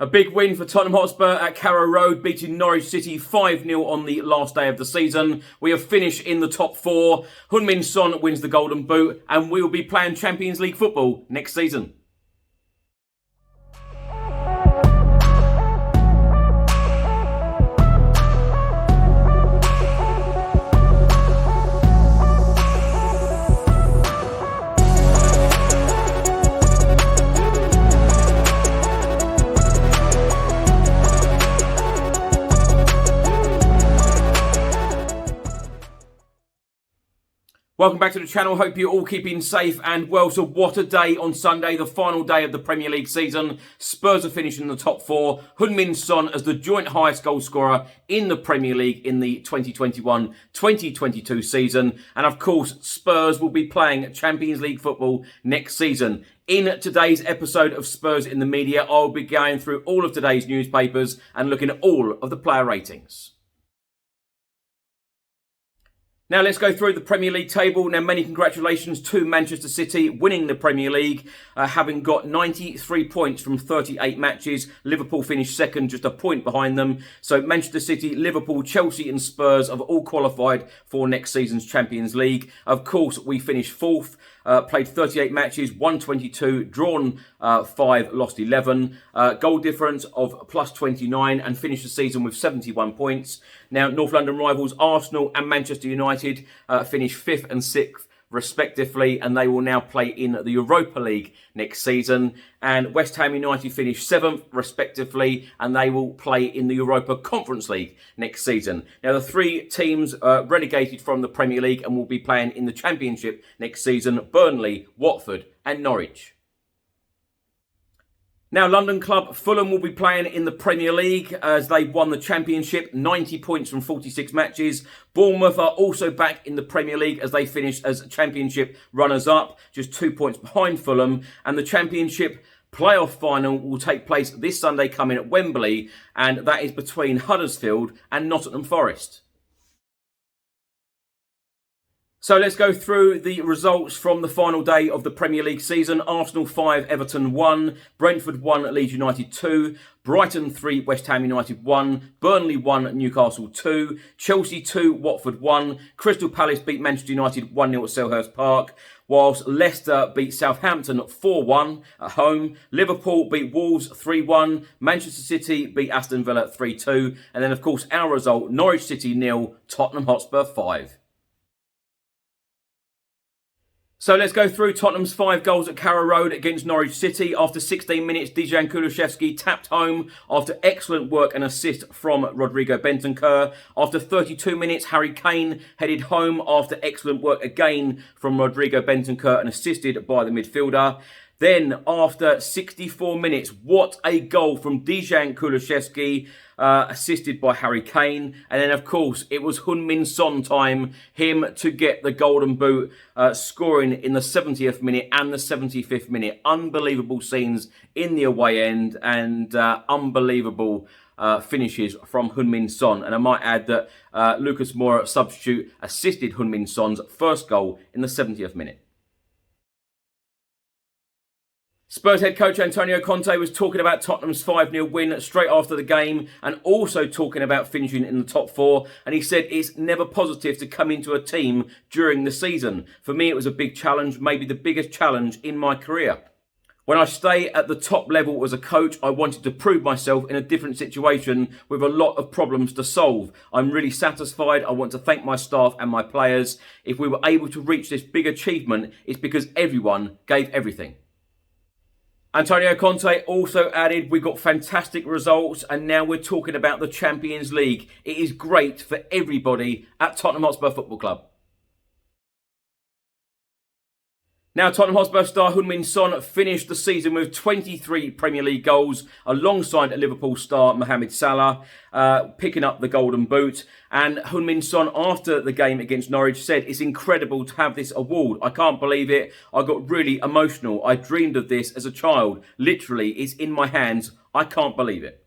A big win for Tottenham Hotspur at Carroll Road, beating Norwich City 5-0 on the last day of the season. We have finished in the top four. Heung-min Son wins the Golden Boot, and we will be playing Champions League football next season. Welcome back to the channel. Hope you're all keeping safe and well. So what a day on Sunday, the final day of the Premier League season. Spurs are finishing in the top four. Heung-min Son as the joint highest goal scorer in the Premier League in the 2021-2022 season. And of course, Spurs will be playing Champions League football next season. In today's episode of Spurs in the Media, I'll be going through all of today's newspapers and looking at all of the player ratings. Now let's go through the Premier League table. Now many congratulations to Manchester City winning the Premier League, having got 93 points from 38 matches. Liverpool finished second, just a point behind them. So Manchester City, Liverpool, Chelsea and Spurs have all qualified for next season's Champions League. Of course, we finished fourth. Played 38 matches, won 22, drawn 5, lost 11. Goal difference of plus 29 and finished the season with 71 points. Now, North London rivals Arsenal and Manchester United finished 5th and 6th respectively, and they will now play in the Europa League next season. And West Ham United finished 7th respectively, and they will play in the Europa Conference League next season. Now the three teams relegated from the Premier League and will be playing in the Championship next season: Burnley, Watford and Norwich. Now, London club Fulham will be playing in the Premier League as they won the Championship, 90 points from 46 matches. Bournemouth are also back in the Premier League as they finished as Championship runners-up, just 2 points behind Fulham. And the Championship playoff final will take place this Sunday coming at Wembley, and that is between Huddersfield and Nottingham Forest. So let's go through the results from the final day of the Premier League season. Arsenal 5, Everton 1, Brentford 1, Leeds United 2, Brighton 3, West Ham United 1, Burnley 1, Newcastle 2, Chelsea 2, Watford 1, Crystal Palace beat Manchester United 1-0 at Selhurst Park, whilst Leicester beat Southampton 4-1 at home, Liverpool beat Wolves 3-1, Manchester City beat Aston Villa 3-2, and then of course our result, Norwich City 0, Tottenham Hotspur 5. So let's go through Tottenham's 5 goals at Carroll Road against Norwich City. After 16 minutes, Dejan Kulusevski tapped home after excellent work and assist from Rodrigo Bentancur. After 32 minutes, Harry Kane headed home after excellent work again from Rodrigo Bentancur and assisted by the midfielder. Then, after 64 minutes, what a goal from Dejan Kulusevski, assisted by Harry Kane. And then, of course, it was Heung-min Son time, him to get the Golden Boot, scoring in the 70th minute and the 75th minute. Unbelievable scenes in the away end and unbelievable finishes from Heung-min Son. And I might add that Lucas Moura, substitute, assisted Heung-min Son's first goal in the 70th minute. Spurs head coach Antonio Conte was talking about Tottenham's 5-0 win straight after the game and also talking about finishing in the top four. And he said it's never positive to come into a team during the season. For me, it was a big challenge, maybe the biggest challenge in my career. When I stay at the top level as a coach, I wanted to prove myself in a different situation with a lot of problems to solve. I'm really satisfied. I want to thank my staff and my players. If we were able to reach this big achievement, it's because everyone gave everything. Antonio Conte also added, we got fantastic results and now we're talking about the Champions League. It is great for everybody at Tottenham Hotspur Football Club. Now, Tottenham Hotspur star Heung-min Son finished the season with 23 Premier League goals alongside Liverpool star Mohamed Salah, picking up the Golden Boot. And Heung-min Son, after the game against Norwich, said, it's incredible to have this award. I can't believe it. I got really emotional. I dreamed of this as a child. Literally, it's in my hands. I can't believe it.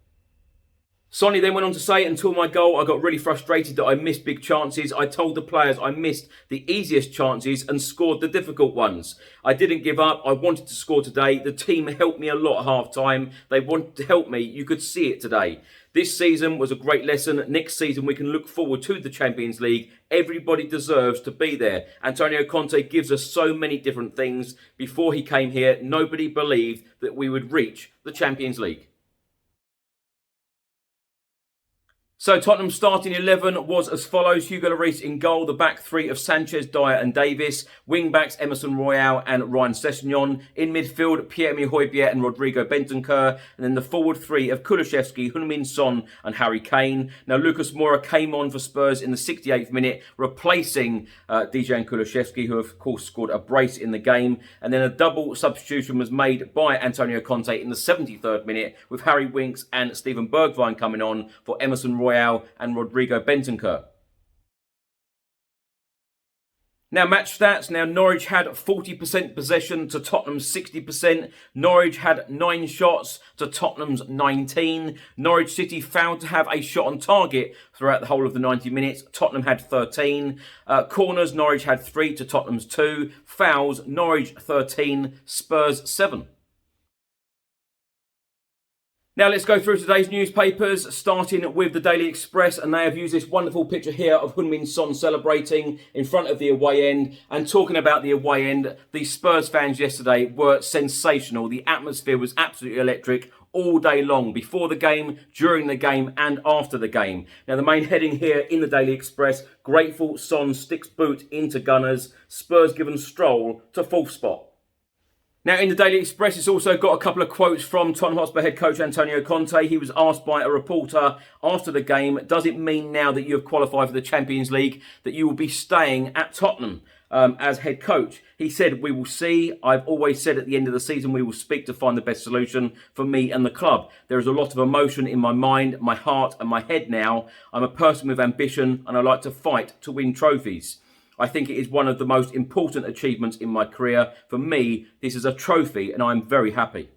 Sonny then went on to say, until my goal, I got really frustrated that I missed big chances. I told the players I missed the easiest chances and scored the difficult ones. I didn't give up. I wanted to score today. The team helped me a lot at half-time. They wanted to help me. You could see it today. This season was a great lesson. Next season, we can look forward to the Champions League. Everybody deserves to be there. Antonio Conte gives us so many different things. Before he came here, nobody believed that we would reach the Champions League. So Tottenham's starting 11 was as follows. Hugo Lloris in goal. The back three of Sanchez, Dyer and Davis. Wing backs Emerson Royal and Ryan Sessegnon. In midfield, Pierre-Emile Højbjerg and Rodrigo Bentancur. And then the forward three of Kulusevski, Heung-min Son and Harry Kane. Now Lucas Moura came on for Spurs in the 68th minute, replacing Dejan Kulusevski, who of course scored a brace in the game. And then a double substitution was made by Antonio Conte in the 73rd minute, with Harry Winks and Steven Bergwijn coming on for Emerson Royal and Rodrigo Bentancur. Now match stats. Now Norwich had 40% possession to Tottenham's 60%. Norwich had 9 shots to Tottenham's 19. Norwich City failed to have a shot on target throughout the whole of the 90 minutes. Tottenham had 13. Corners, Norwich had 3 to Tottenham's 2. Fouls, Norwich 13, Spurs 7. Now let's go through today's newspapers, starting with the Daily Express, and they have used this wonderful picture here of Heung-min Son celebrating in front of the away end. And talking about the away end, the Spurs fans yesterday were sensational. The atmosphere was absolutely electric all day long, before the game, during the game and after the game. Now the main heading here in the Daily Express, grateful Son sticks boot into Gunners, Spurs given stroll to 4th spot. Now, in the Daily Express, it's also got a couple of quotes from Tottenham Hotspur head coach Antonio Conte. He was asked by a reporter after the game, does it mean now that you have qualified for the Champions League that you will be staying at Tottenham as head coach? He said, we will see. I've always said at the end of the season, we will speak to find the best solution for me and the club. There is a lot of emotion in my mind, my heart and my head now. I'm a person with ambition and I like to fight to win trophies. I think it is one of the most important achievements in my career. For me, this is a trophy and I'm very happy.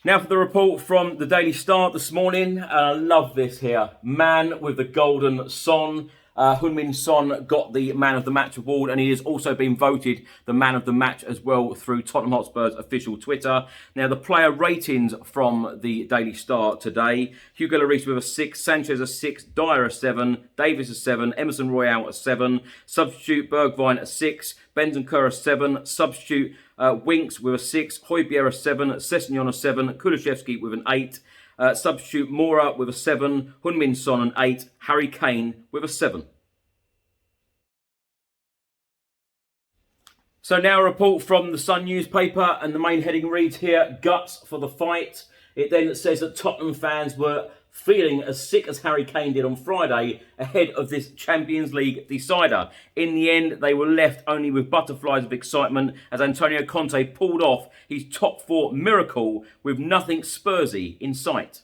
Now for the report from the Daily Star this morning. I love this here. Man with the golden Son. Heung-min Son got the Man of the Match award, and he has also been voted the Man of the Match as well through Tottenham Hotspur's official Twitter. Now the player ratings from the Daily Star today. Hugo Lloris with a 6, Sanchez a 6, Dyer a 7, Davis a 7, Emerson Royal a 7, substitute Bergwijn a 6, Bentancur a 7, substitute Winks with a 6, Højbjerg a 7, Sessegnon a 7, Kulusevski with an 8, substitute Moura with a 7, Heung-min Son an 8, Harry Kane with a 7. So now a report from the Sun newspaper, and the main heading reads here, guts for the fight. It then says that Tottenham fans were feeling as sick as Harry Kane did on Friday ahead of this Champions League decider. In the end, they were left only with butterflies of excitement as Antonio Conte pulled off his top 4 miracle with nothing Spursy in sight.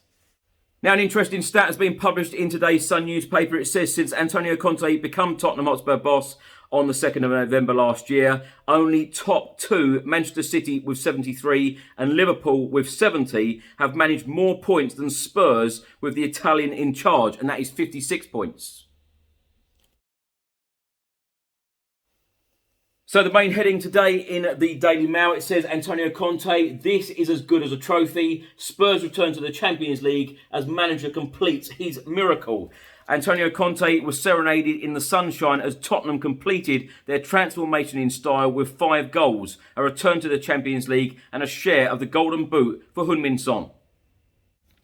Now, an interesting stat has been published in today's Sun newspaper. It says since Antonio Conte became Tottenham Hotspur boss on the 2nd of November last year, only top 2, Manchester City with 73 and Liverpool with 70, have managed more points than Spurs with the Italian in charge, and that is 56 points. So the main heading today in the Daily Mail, it says Antonio Conte, this is as good as a trophy. Spurs return to the Champions League as manager completes his miracle. Antonio Conte was serenaded in the sunshine as Tottenham completed their transformation in style with 5 goals, a return to the Champions League and a share of the Golden Boot for Heung-min Son.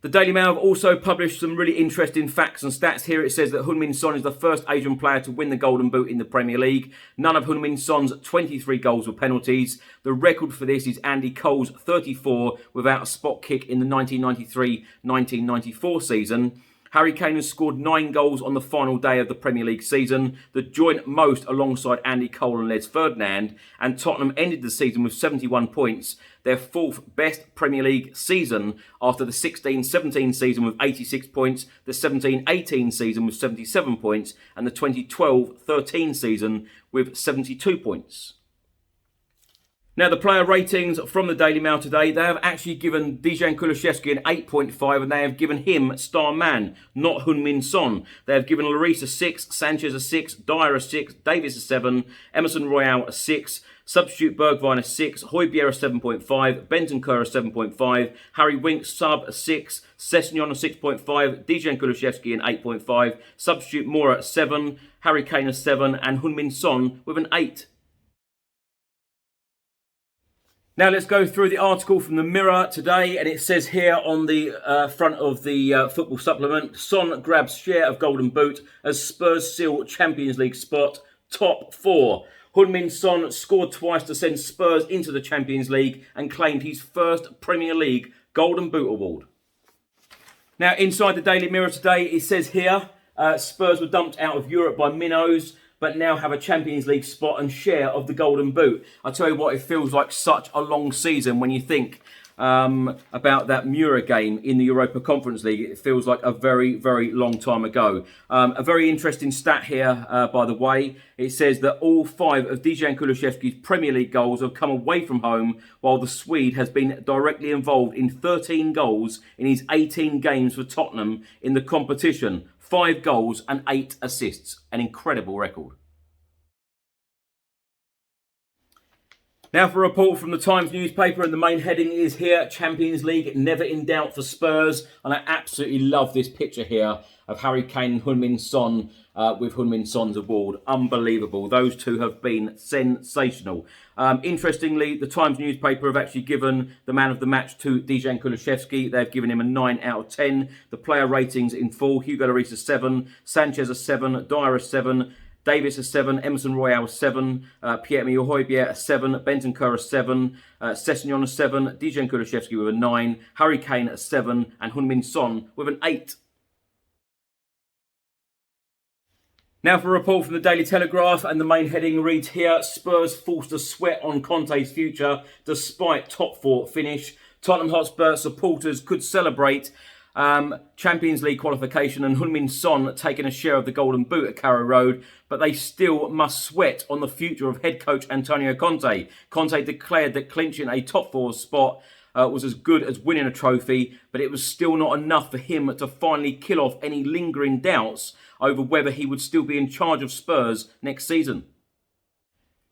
The Daily Mail have also published some really interesting facts and stats here. It says that Heung-min Son is the first Asian player to win the Golden Boot in the Premier League. None of Heung-min Son's 23 goals were penalties. The record for this is Andy Cole's 34 without a spot kick in the 1993-1994 season. Harry Kane has scored 9 goals on the final day of the Premier League season, the joint most alongside Andy Cole and Les Ferdinand, and Tottenham ended the season with 71 points, their 4th best Premier League season after the 16-17 season with 86 points, the 17-18 season with 77 points, and the 2012-13 season with 72 points. Now, the player ratings from the Daily Mail today, they have actually given Dejan Kulusevski an 8.5 and they have given him star man, not Heung-min Son. They have given Lloris a 6, Sanchez a 6, Dyer a 6, Davis a 7, Emerson Royale a 6, substitute Bergwijn a 6, Højbjerg a 7.5, Bentancur a 7.5, Harry Winks sub a 6, Sessegnon a 6.5, Dejan Kulusevski an 8.5, substitute Moura a 7, Harry Kane a 7 and Heung-min Son with an 8. Now let's go through the article from the Mirror today, and it says here on the front of the football supplement, Son grabs share of Golden Boot as Spurs seal Champions League spot, top 4. Heung-min Son scored twice to send Spurs into the Champions League and claimed his first Premier League Golden Boot award. Now inside the Daily Mirror today, it says here, Spurs were dumped out of Europe by minnows, but now have a Champions League spot and share of the Golden Boot. I tell you what, it feels like such a long season when you think about that Mura game in the Europa Conference League. It feels like a very, very long time ago. A very interesting stat here, by the way. It says that all 5 of Dejan Kulusevski's Premier League goals have come away from home, while the Swede has been directly involved in 13 goals in his 18 games for Tottenham in the competition. 5 goals and 8 assists. An incredible record. Now for a report from the Times newspaper, and the main heading is here, Champions League never in doubt for Spurs. And I absolutely love this picture here of Harry Kane and Heung-min Son with Heung-min Son's award. Unbelievable. Those two have been sensational. Interestingly, the Times newspaper have actually given the man of the match to Dejan Kulusevski. They've given him a 9 out of 10. The player ratings in full, Hugo Lloris a 7, Sanchez a 7, Dyer a 7, Davis a 7, Emerson Royale a 7, Pierre-Emile Højbjerg a 7, Bentancur a 7, Sessegnon a 7, Dejan Kulusevski with a 9, Harry Kane a 7 and Heung-min Son with an 8. Now for a report from the Daily Telegraph, and the main heading reads here, Spurs forced to sweat on Conte's future despite top 4 finish. Tottenham Hotspur supporters could celebrate Champions League qualification and Heung-min Son taking a share of the Golden Boot at Carroll Road, but they still must sweat on the future of head coach Antonio Conte. Conte declared that clinching a top 4 spot was as good as winning a trophy, but it was still not enough for him to finally kill off any lingering doubts over whether he would still be in charge of Spurs next season.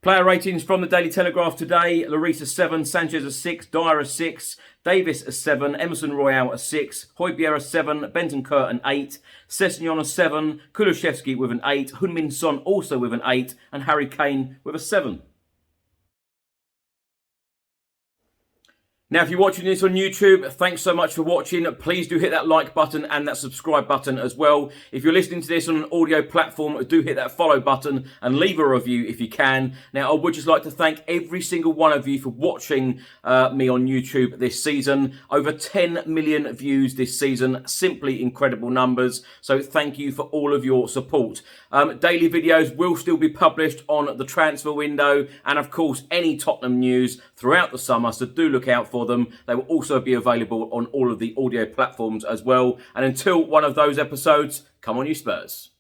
Player ratings from the Daily Telegraph today, Lloris a 7, Sanchez a 6, Dyer a 6, Davis a 7, Emerson Royale a 6, Højbjerg a 7, Bentancur an 8, Sessegnon a 7, Kulusevski with an 8, Heung-min Son also with an 8, and Harry Kane with a 7. Now, if you're watching this on YouTube, thanks so much for watching. Please do hit that like button and that subscribe button as well. If you're listening to this on an audio platform, do hit that follow button and leave a review if you can. Now, I would just like to thank every single one of you for watching me on YouTube this season. Over 10 million views this season. Simply incredible numbers. So thank you for all of your support. Daily videos will still be published on the transfer window and, of course, any Tottenham news throughout the summer. So do look out for them. They will also be available on all of the audio platforms as well. And until one of those episodes, come on you Spurs.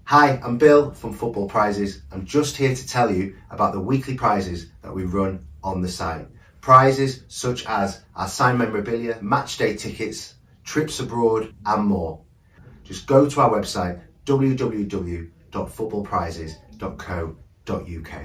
Hi, I'm Bill from Football Prizes. I'm just here to tell you about the weekly prizes that we run on the site. Prizes such as our signed memorabilia, match day tickets, trips abroad and more. Just go to our website www.footballprizes.co.uk.